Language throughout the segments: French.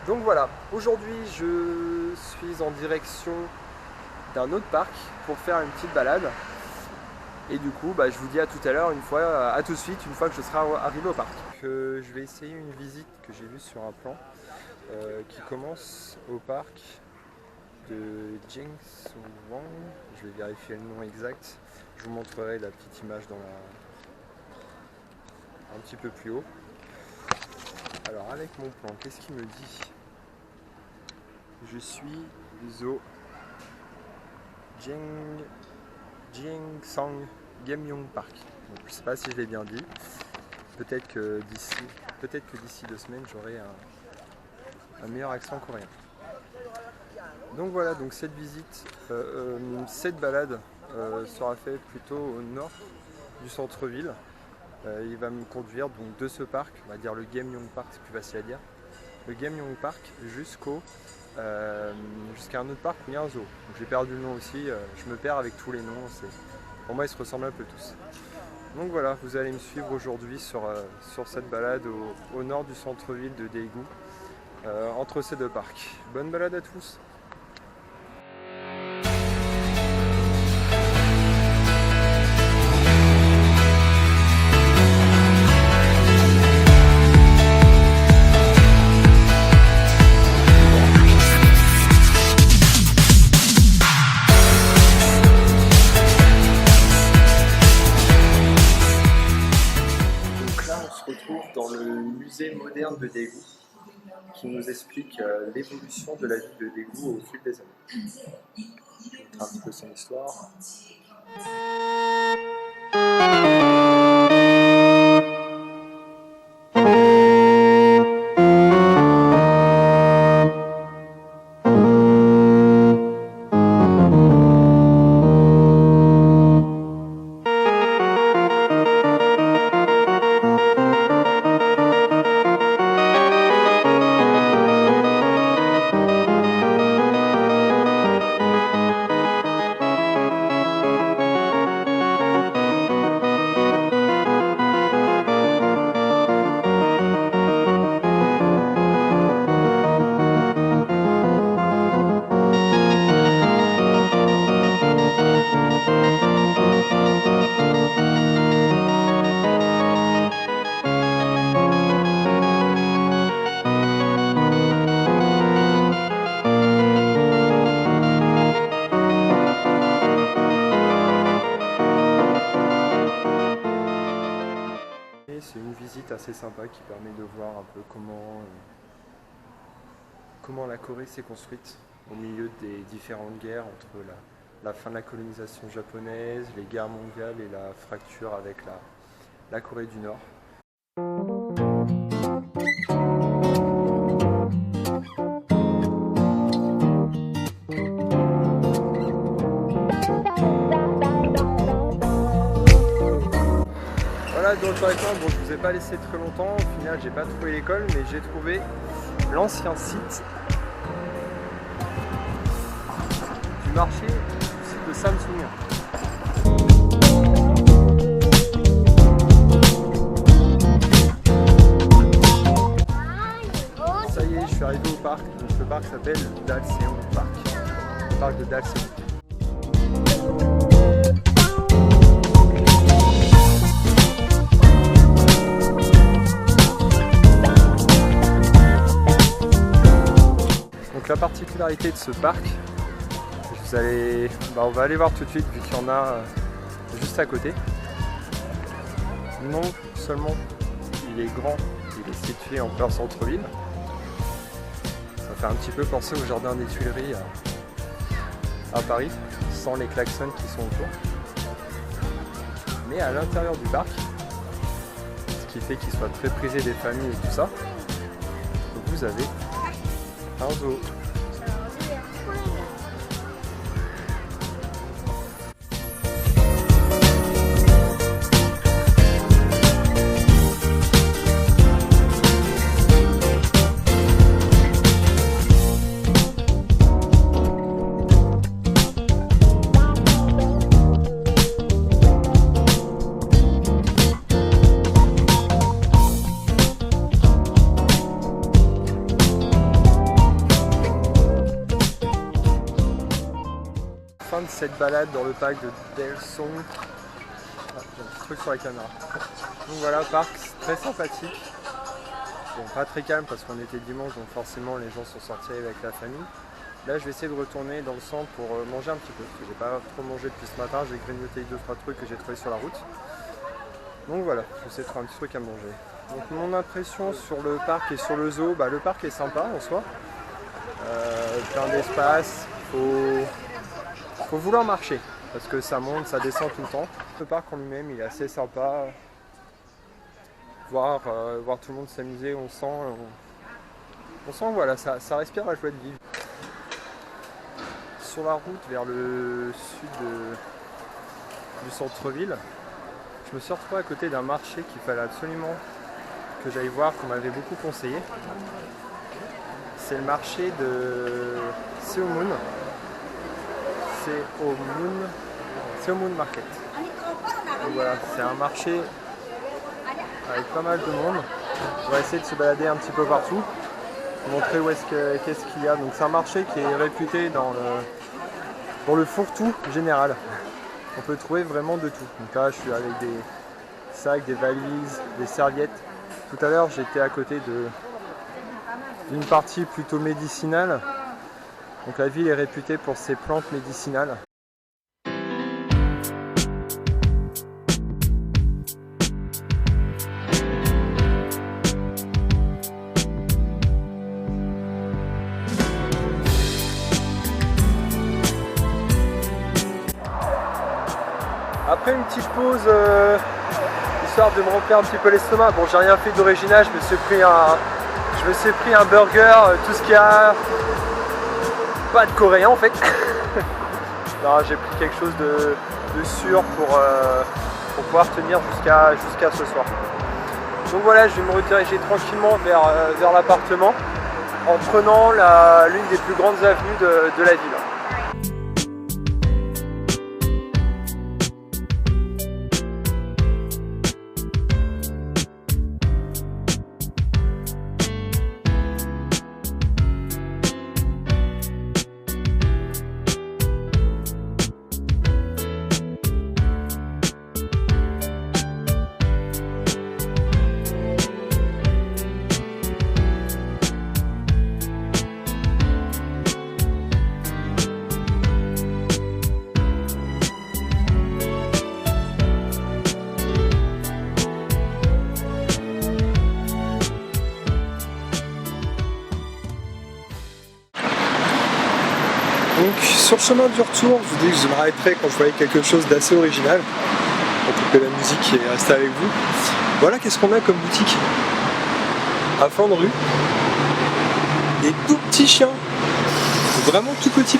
Donc voilà, aujourd'hui je suis en direction d'un autre parc pour faire une petite balade. Et du coup, je vous dis à tout à l'heure, à tout de suite, une fois que je serai arrivé au parc. Je vais essayer une visite que j'ai vue sur un plan qui commence au parc de Jingshuang. Je vais vérifier le nom exact. Je vous montrerai la petite image un petit peu plus haut. Alors avec mon plan, qu'est-ce qu'il me dit? Je suis au Jingsang Gamyong Park. Donc, je ne sais pas si je l'ai bien dit. Peut-être que d'ici 2 semaines j'aurai un meilleur accent coréen. Donc voilà, donc cette visite, cette balade sera faite plutôt au nord du centre-ville. Il va me conduire donc de ce parc, on va dire le Gamyong Park, c'est plus facile à dire, le Gamyong Park jusqu'à un autre parc où il y a un zoo. Donc j'ai perdu le nom aussi, je me perds avec tous les noms, pour moi ils se ressemblent un peu tous. Donc voilà, vous allez me suivre aujourd'hui sur cette balade au nord du centre-ville de Daegu, entre ces 2 parcs. Bonne balade à tous! Dans le musée moderne de Daegu qui nous explique l'évolution de la ville de Daegu au fil des années. Je vais vous montrer un petit peu son histoire. C'est une visite assez sympa qui permet de voir un peu comment la Corée s'est construite au milieu des différentes guerres entre la fin de la colonisation japonaise, les guerres mondiales et la fracture avec la Corée du Nord. Voilà, donc je vous ai pas laissé très longtemps, au final j'ai pas trouvé l'école, mais j'ai trouvé l'ancien site du marché de Samsung. Ça y est, je suis arrivé au parc, donc le parc s'appelle Dalseong Park, le parc de Dalseong. La particularité de ce parc, on va aller voir tout de suite vu qu'il y en a juste à côté. Non seulement il est grand, il est situé en plein centre-ville. Ça fait un petit peu penser au jardin des Tuileries à Paris, sans les klaxons qui sont autour. Mais à l'intérieur du parc, ce qui fait qu'il soit très prisé des familles et tout ça, vous avez un zoo. cette balade dans le parc de Delson. Ah, j'ai un petit truc sur la caméra. Donc voilà, parc très sympathique. Bon, pas très calme parce qu'on était dimanche, donc forcément les gens sont sortis avec la famille. Là, je vais essayer de retourner dans le centre pour manger un petit peu, parce que j'ai pas trop mangé depuis ce matin. J'ai grignoté 2-3 trucs que j'ai trouvé sur la route. Donc voilà, je vais essayer de faire un petit truc à manger. Donc mon impression sur le parc et sur le zoo, bah, le parc est sympa en soi. Plein d'espace, faut vouloir marcher, parce que ça monte, ça descend tout le temps. Le parc en lui-même, il est assez sympa. Voir tout le monde s'amuser, on sent voilà, ça respire la joie de vivre. Sur la route vers le sud du centre-ville, je me suis retrouvé à côté d'un marché qu'il fallait absolument que j'aille voir, qu'on m'avait beaucoup conseillé. C'est le marché de Seomun. Seomun Market. Donc voilà, c'est un marché avec pas mal de monde. On va essayer de se balader un petit peu partout, montrer qu'est-ce qu'il y a. Donc c'est un marché qui est réputé dans le fourre-tout général. On peut trouver vraiment de tout. Donc là, je suis avec des sacs, des valises, des serviettes. Tout à l'heure, j'étais à côté d'une partie plutôt médicinale. Donc la ville est réputée pour ses plantes médicinales. Après une petite pause, histoire de me remplir un petit peu l'estomac. Bon, j'ai rien fait d'original, je me suis pris un burger, tout ce qu'il y a, pas de coréen en fait. Non, j'ai pris quelque chose de sûr pour pouvoir tenir jusqu'à ce soir. Donc voilà, je vais me rediriger tranquillement vers l'appartement en prenant l'une des plus grandes avenues de la ville. Donc sur le chemin du retour, je vous dis que je m'arrêterai quand je voyais quelque chose d'assez original. Pour couper la musique et rester avec vous. Voilà qu'est-ce qu'on a comme boutique. À flanc de rue. Des tout petits chiens. Vraiment tout petits.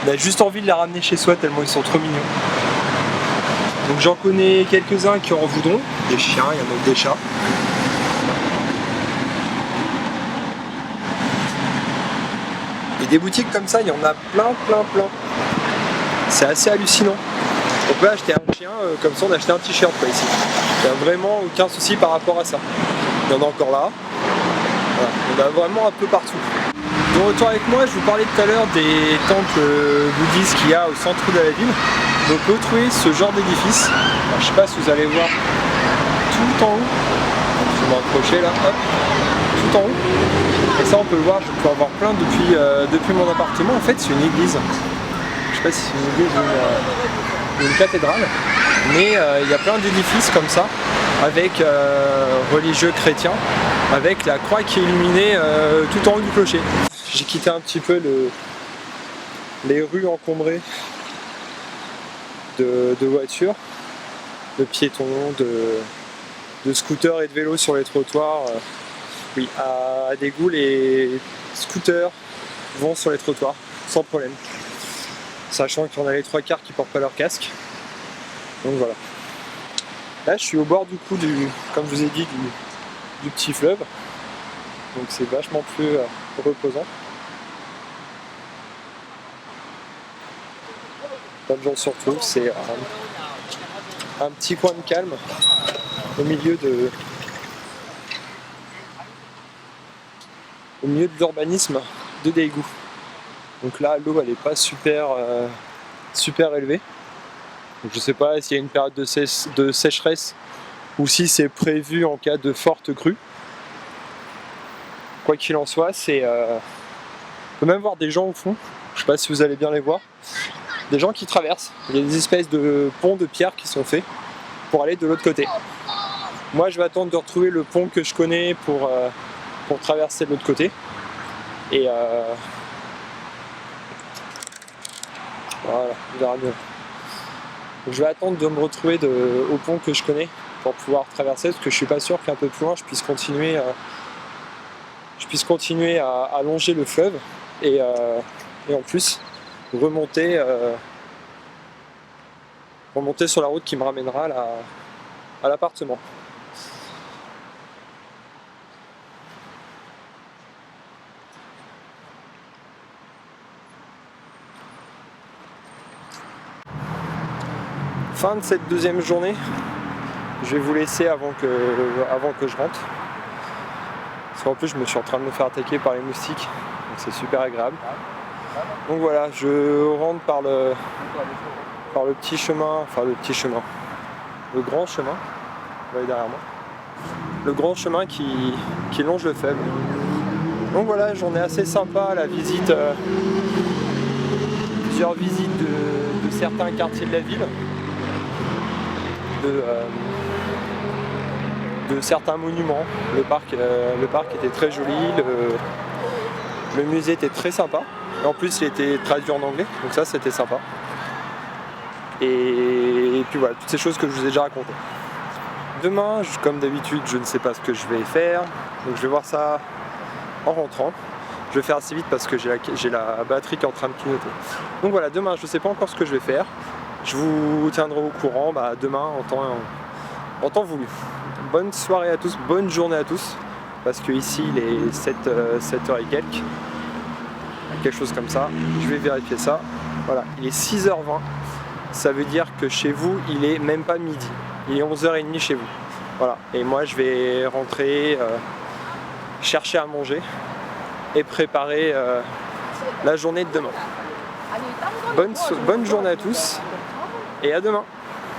On a juste envie de les ramener chez soi tellement ils sont trop mignons. Donc j'en connais quelques-uns qui en voudront. Des chiens, il y en a des chats. Et des boutiques comme ça, il y en a plein. C'est assez hallucinant. On peut acheter un chien comme ça, on a acheté un t-shirt ici. Il n'y a vraiment aucun souci par rapport à ça. Il y en a encore là. Voilà. On a vraiment un peu partout. De retour avec moi, je vous parlais tout à l'heure des temples bouddhistes qu'il y a au centre de la ville. Donc on peut trouver ce genre d'édifice. Je ne sais pas si vous allez voir tout en haut. Je vais me rapprocher là, hop, tout en haut. Et ça on peut le voir, je peux en voir plein depuis mon appartement. En fait c'est une église. Je sais pas si c'est une église ou une cathédrale. Mais il y a plein d'édifices comme ça, avec religieux chrétiens, avec la croix qui est illuminée tout en haut du clocher. J'ai quitté un petit peu les rues encombrées de voitures, de piétons, de scooters et de vélos sur les trottoirs. Oui, à Daegu, les scooters vont sur les trottoirs sans problème, sachant qu'il y en a les 3/4 qui portent pas leur casque. Donc voilà. Là, je suis au bord du coup comme je vous ai dit, du petit fleuve. Donc c'est vachement plus reposant. Plein de gens se retrouvent, c'est un petit coin de calme au milieu de l'urbanisme de d'égout. Donc là l'eau elle est pas super élevée. Donc je sais pas s'il y a une période de sécheresse ou si c'est prévu en cas de forte crue. Quoi qu'il en soit, on peut même voir des gens au fond, je sais pas si vous allez bien les voir, des gens qui traversent. Il y a des espèces de ponts de pierre qui sont faits pour aller de l'autre côté. Moi je vais attendre de retrouver le pont que je connais pour traverser de l'autre côté. Et voilà, on verra mieux. Donc, je vais attendre de me retrouver au pont que je connais pour pouvoir traverser, parce que je suis pas sûr qu'un peu plus loin je puisse continuer à longer le fleuve et en plus remonter sur la route qui me ramènera à l'appartement. Fin de cette deuxième journée. Je vais vous laisser avant que je rentre. Parce qu'en plus je me suis en train de me faire attaquer par les moustiques. Donc c'est super agréable. Donc voilà, je rentre par le petit chemin, enfin le petit chemin. Le grand chemin, vous voyez derrière moi. Le grand chemin qui longe le fleuve. Donc voilà, journée assez sympa, la visite, plusieurs visites de certains quartiers de la ville. De certains monuments. Le parc était très joli, le musée était très sympa. Et en plus il était traduit en anglais, donc ça c'était sympa. Et puis voilà, toutes ces choses que je vous ai déjà racontées. Demain, comme d'habitude, je ne sais pas ce que je vais faire, donc je vais voir ça en rentrant. Je vais faire assez vite parce que j'ai la batterie qui est en train de clignoter. Donc voilà, demain je ne sais pas encore ce que je vais faire. Je vous tiendrai au courant demain en temps voulu. Bonne soirée à tous, bonne journée à tous, parce que ici il est 7h et quelques, quelque chose comme ça. Je vais vérifier ça. Voilà, il est 6h20, ça veut dire que chez vous il est même pas midi, il est 11h30 chez vous. Voilà, et moi je vais rentrer, chercher à manger et préparer la journée de demain. Bonne journée à tous et à demain.